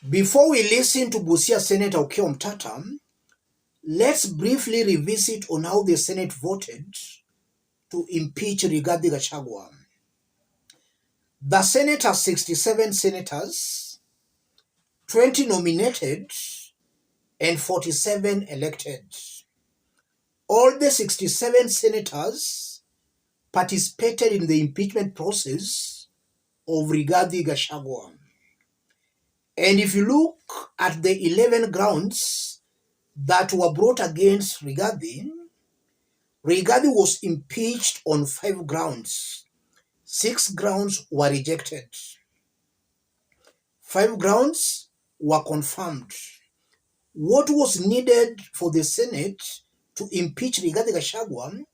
Before we listen to Busia Senator Okiya OMTATA, let's briefly revisit on how the Senate voted to impeach Rigathi Gachagua. The Senate has 67 senators, 20 nominated, and 47 elected. All the 67 senators participated in the impeachment process of Rigathi Gachagua. And if you look at the 11 grounds that were brought against Rigathi was impeached on 5 grounds. 6 grounds were rejected. 5 grounds were confirmed. What was needed for the Senate to impeach Rigathi Gachagua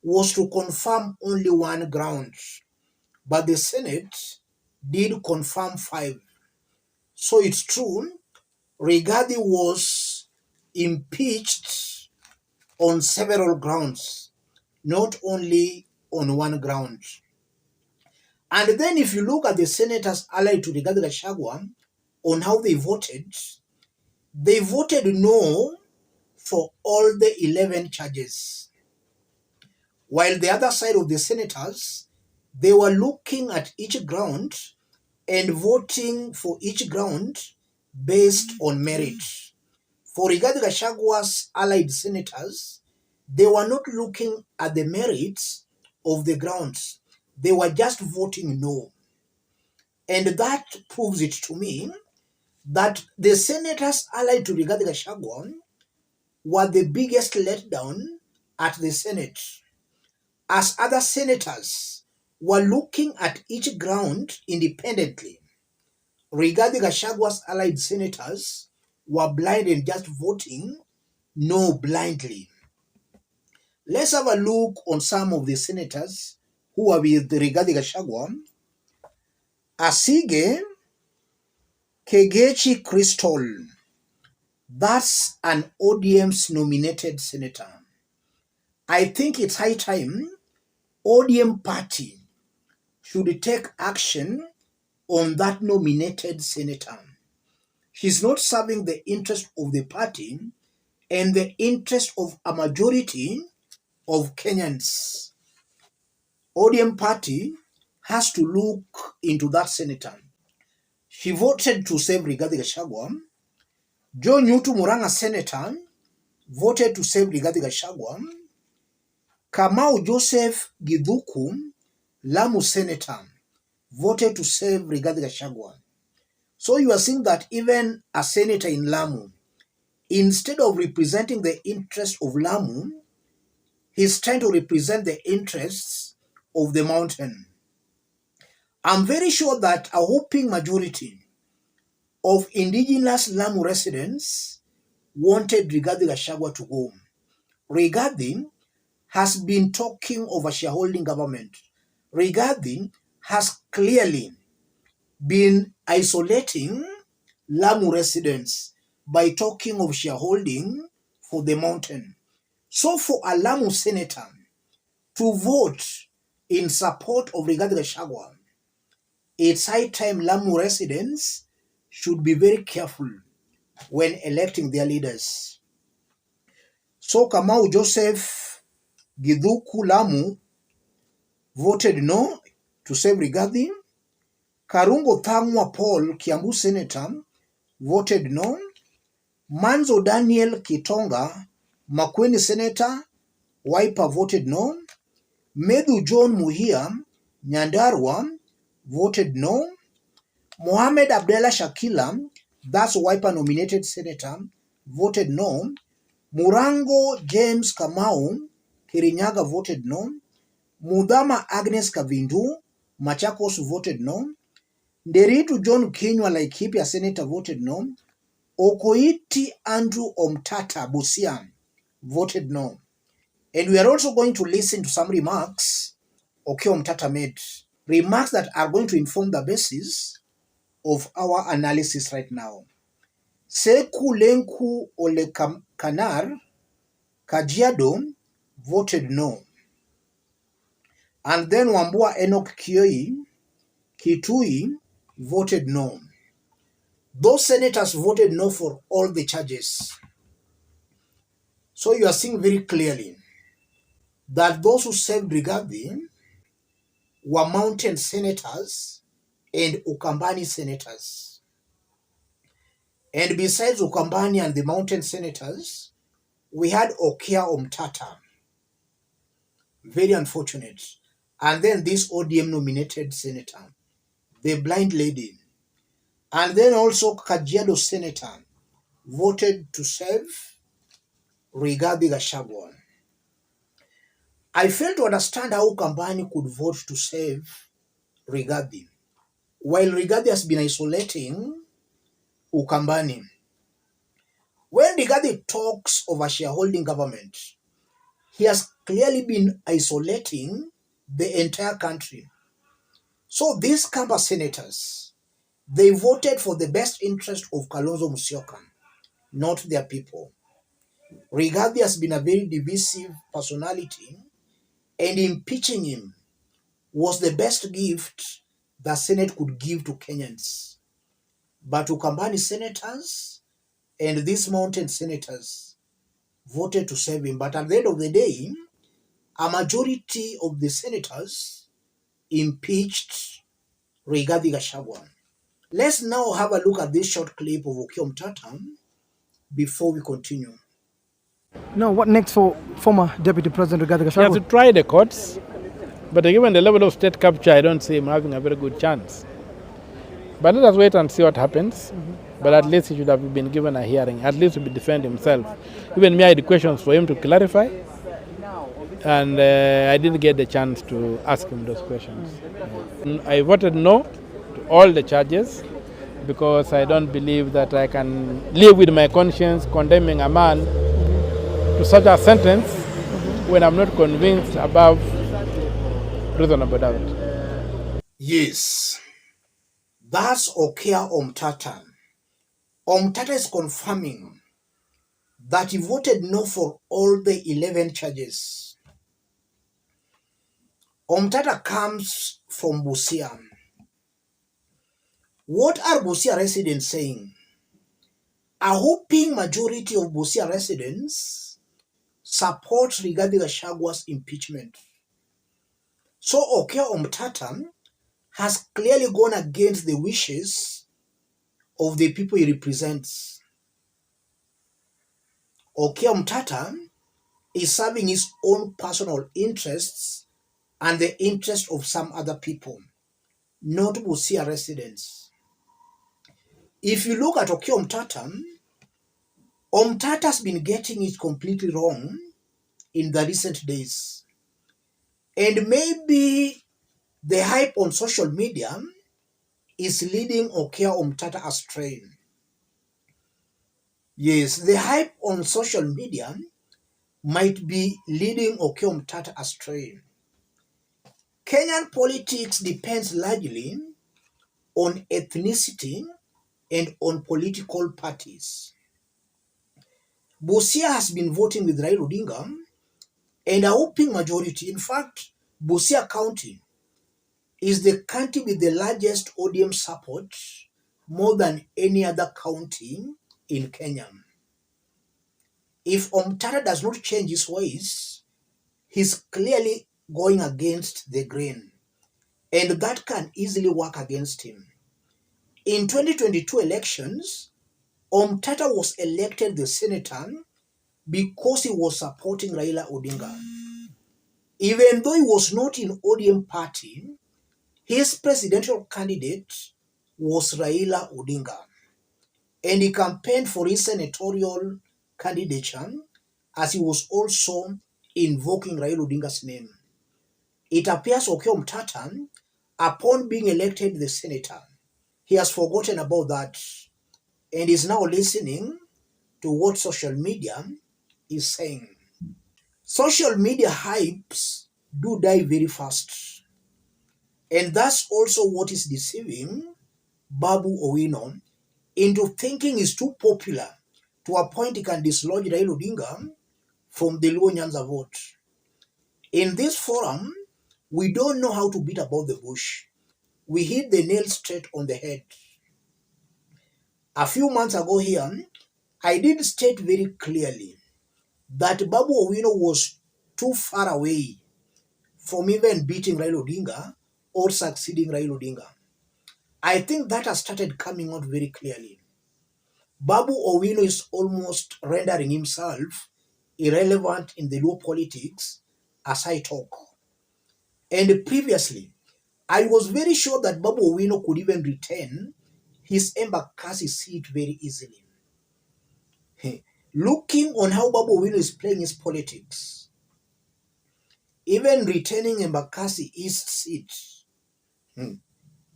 was to confirm only 1 ground, but the Senate did confirm 5. So it's true, Rigathi was impeached on several grounds, not only on 1 ground. And then if you look at the senators allied to Rigathi Gachagua on how they voted no for all the 11 charges. While the other side of the senators, they were looking at each ground and voting for each ground based on merit. For Rigathi Gachagua's allied senators, they were not looking at the merits of the grounds. They were just voting no. And that proves it to me that the senators allied to Rigathi Gachagua were the biggest letdown at the Senate, as other senators were looking at each ground independently. Rigathi Gachagua's allied senators were blind and just voting no blindly. Let's have a look on some of the senators who were with Rigathi Gachagua. Asige Kegechi Crystal, that's an ODM's nominated senator. I think it's high time ODM party should take action on that nominated senator. He's not serving the interest of the party and the interest of a majority of Kenyans. ODM party has to look into that senator. He voted to save Rigathi Gachagua. Joe Nyutu Muranga senator voted to save Rigathi Gachagua. Kamau Joseph Githuku, Lamu senator, voted to save Rigathi Gachagua. So you are seeing that even a senator in Lamu, instead of representing the interests of Lamu, he's trying to represent the interests of the mountain. I'm very sure that a whopping majority of indigenous Lamu residents wanted Rigathi Gachagua to go. Rigathi has been talking of a shareholding government. Rigathi has clearly been isolating Lamu residents by talking of shareholding for the mountain. So for a Lamu senator to vote in support of Rigathi Gachagua, it's high time Lamu residents should be very careful when electing their leaders. So Kamau Joseph Githuku Lamu voted no to save Rigathi. Karungo Thangwa Paul, Kiambu senator, voted no. Manzo Daniel Kitonga, Makueni senator, Wiper, voted no. Medhu John Muhia, Nyandarua, voted no. Mohamed Abdallah Shakila, that's Wiper nominated senator, voted no. Murango James Kamau, Kirinyaga, voted no. Mudhama Agnes Kavindu, Machakos, voted no. Nderitu John Kinywa Laikipia senator, voted no. Okoiti Andrew Omtata Busia, voted no. And we are also going to listen to some remarks Okiya OMTATA made. Remarks that are going to inform the basis of our analysis right now. Seku Lenku Olekanar Kajiado voted no. And then Wambua Enoch Kioi Kitui voted no. Those senators voted no for all the charges. So you are seeing very clearly that those who saved Rigathi were mountain senators and Ukambani senators. And besides Ukambani and the mountain senators, we had Okiya OMTATA. Very unfortunate. And then this ODM nominated senator, the blind lady. And then also Kajiado senator voted to save Rigathi Gachagua. I fail to understand how Ukambani could vote to save Rigathi, while Rigathi has been isolating Ukambani. When Rigathi talks of a shareholding government, he has clearly been isolating the entire country. So these Kamba senators, they voted for the best interest of Kalonzo Musyoka, not their people. Rigathi has been a very divisive personality, and impeaching him was the best gift the Senate could give to Kenyans. But Ukambani senators and these mountain senators voted to save him. But at the end of the day, a majority of the senators impeached Rigathi Gachagua. Let's now have a look at this short clip of Okiya OMTATA before we continue. Now, what next for former Deputy President Rigathi Gachagua? He has to try the courts, but given the level of state capture, I don't see him having a very good chance. But let us wait and see what happens. But at least he should have been given a hearing, at least to defend himself. Even me, I had questions for him to clarify, and I didn't get the chance to ask him those questions. I voted no to all the charges because I don't believe that I can live with my conscience condemning a man to such a sentence when I'm not convinced above reasonable doubt. Yes, that's Okiya OMTATA. OMTATA is confirming that he voted no for all the 11 charges. OMTATA comes from Busia. What are Busia residents saying? A whopping majority of Busia residents support Rigathi Gachagua's impeachment. So Okiya OMTATA has clearly gone against the wishes of the people he represents. Okiya OMTATA is serving his own personal interests and the interest of some other people, not Busia residents. If you look at Okiya OMTATA, OMTATA has been getting it completely wrong in the recent days. And maybe the hype on social media is leading Okiya OMTATA astray. Yes, the hype on social media might be leading Okiya OMTATA astray. Kenyan politics depends largely on ethnicity and on political parties. Busia has been voting with Raila Odinga, and a whopping majority. In fact, Busia County is the county with the largest ODM support, more than any other county in Kenya. If OMTATA does not change his ways, he's clearly going against the grain, and that can easily work against him. In 2022 elections, OMTATA was elected the senator because he was supporting Raila Odinga. Even though he was not in ODM party, his presidential candidate was Raila Odinga, and he campaigned for his senatorial candidature as he was also invoking Raila Odinga's name. It appears Okiya OMTATA, upon being elected the senator, he has forgotten about that and is now listening to what social media is saying. Social media hypes do die very fast, and that's also what is deceiving Babu Owino into thinking he's too popular to a point he can dislodge Raila Odinga from the Luo Nyanza vote. In this forum, we don't know how to beat about the bush. We hit the nail straight on the head. A few months ago here, I did state very clearly that Babu Owino was too far away from even beating Raila Odinga or succeeding Raila Odinga. I think that has started coming out very clearly. Babu Owino is almost rendering himself irrelevant in the Luo politics as I talk. And previously, I was very sure that Babu Owino could even retain his Embakasi seat very easily. Looking on how Babu Owino is playing his politics, even retaining Embakasi East seat,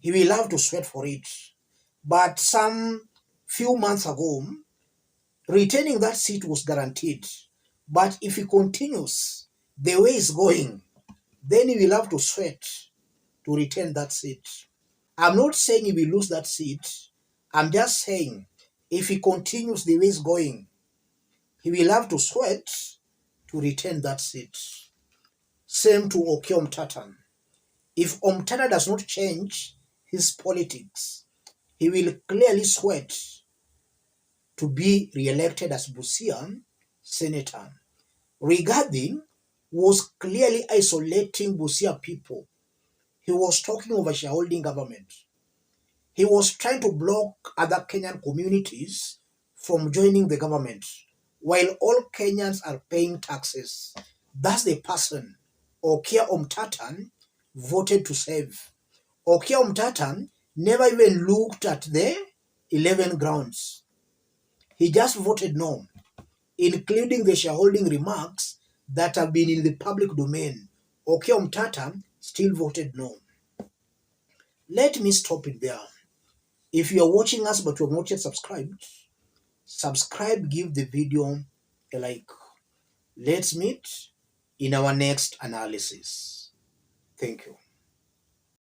he will have to sweat for it. But some few months ago, retaining that seat was guaranteed. But if he continues the way he's going, then he will have to sweat to retain that seat. I'm not saying he will lose that seat. I'm just saying if he continues the way he's going, he will have to sweat to retain that seat. Same to Okiya OMTATA. If Omtatah does not change his politics, he will clearly sweat to be re-elected as Busia senator. Rigathi was clearly isolating Busia people. He was talking of a shareholding government. He was trying to block other Kenyan communities from joining the government, while all Kenyans are paying taxes. That's the person Okiya OMTATA voted to save. Okiya OMTATA never even looked at the 11 grounds. He just voted no, including the shareholding remarks that have been in the public domain. Okiya OMTATA still voted no. Let me stop it there. If you are watching us but you have not yet subscribed, subscribe, give the video a like. Let's meet in our next analysis. Thank you.